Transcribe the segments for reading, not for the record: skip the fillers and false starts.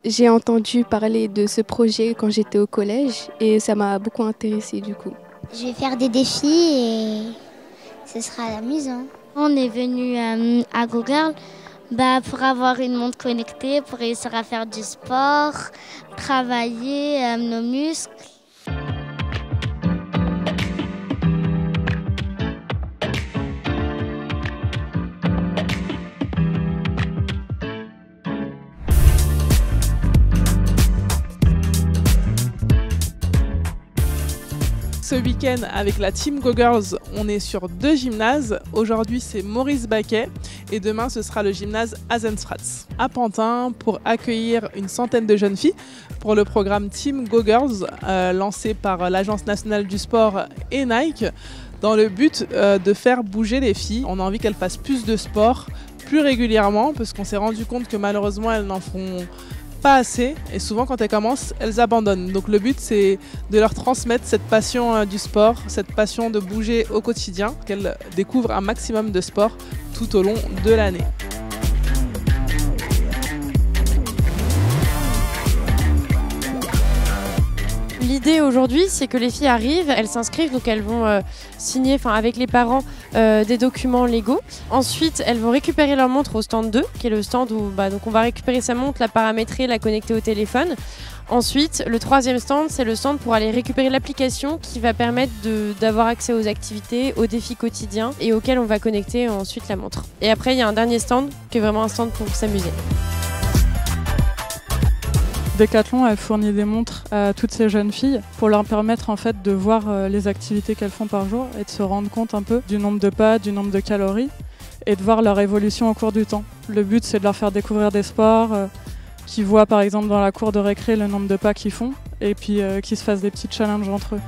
J'ai entendu parler de ce projet quand j'étais au collège et ça m'a beaucoup intéressée du coup. Je vais faire des défis et ce sera amusant. On est venu à GoGirl pour avoir une montre connectée, pour réussir à faire du sport, travailler nos muscles. Ce week-end, avec la Team GoGirls, on est sur 2 gymnases. Aujourd'hui, c'est Maurice Baquet et demain, ce sera le gymnase Hazenstraats à Pantin pour accueillir une centaine de jeunes filles pour le programme Team GoGirls lancé par l'Agence nationale du sport et Nike dans le but de faire bouger les filles. On a envie qu'elles fassent plus de sport, plus régulièrement, parce qu'on s'est rendu compte que malheureusement, elles n'en font pas assez et souvent quand elles commencent, elles abandonnent. Donc le but c'est de leur transmettre cette passion du sport, cette passion de bouger au quotidien, qu'elles découvrent un maximum de sport tout au long de l'année. L'idée aujourd'hui, c'est que les filles arrivent, elles s'inscrivent, donc elles vont signer avec les parents des documents légaux. Ensuite, elles vont récupérer leur montre au stand 2, qui est le stand où donc on va récupérer sa montre, la paramétrer, la connecter au téléphone. Ensuite, le troisième stand, c'est le stand pour aller récupérer l'application qui va permettre d'avoir accès aux activités, aux défis quotidiens et auxquels on va connecter ensuite la montre. Et après, il y a un dernier stand qui est vraiment un stand pour s'amuser. Decathlon elle fournit des montres à toutes ces jeunes filles pour leur permettre en fait de voir les activités qu'elles font par jour et de se rendre compte un peu du nombre de pas, du nombre de calories et de voir leur évolution au cours du temps. Le but c'est de leur faire découvrir des sports, qu'ils voient par exemple dans la cour de récré le nombre de pas qu'ils font et puis qu'ils se fassent des petits challenges entre eux.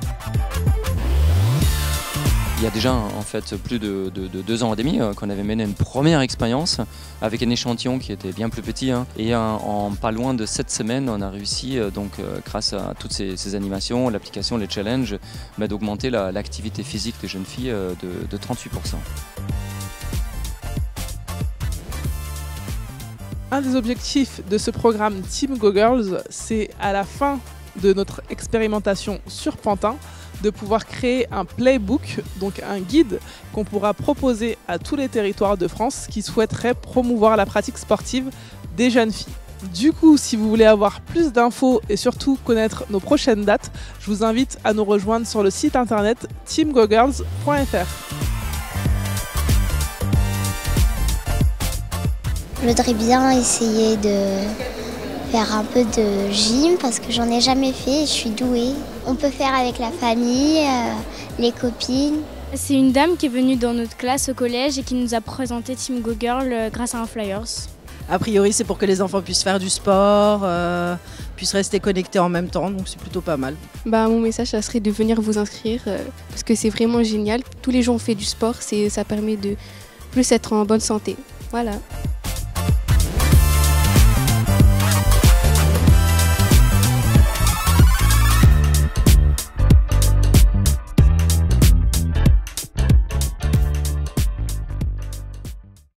Il y a déjà en fait plus de 2 ans et demi qu'on avait mené une première expérience avec un échantillon qui était bien plus petit et en pas loin de 7 semaines on a réussi grâce à toutes ces animations, l'application, les challenges, d'augmenter l'activité physique des jeunes filles de 38%. Un des objectifs de ce programme Team GoGirls, c'est à la fin de notre expérimentation sur Pantin de pouvoir créer un playbook, donc un guide qu'on pourra proposer à tous les territoires de France qui souhaiteraient promouvoir la pratique sportive des jeunes filles. Du coup, si vous voulez avoir plus d'infos et surtout connaître nos prochaines dates, je vous invite à nous rejoindre sur le site internet teamgogirls.fr. Je voudrais bien essayer de faire un peu de gym parce que j'en ai jamais fait et je suis douée. On peut faire avec la famille, les copines. C'est une dame qui est venue dans notre classe au collège et qui nous a présenté Team GoGirl grâce à un flyers. A priori, c'est pour que les enfants puissent faire du sport, puissent rester connectés en même temps, donc c'est plutôt pas mal. Mon message, ça serait de venir vous inscrire parce que c'est vraiment génial. Tous les jours, on fait du sport, ça permet de plus être en bonne santé. Voilà.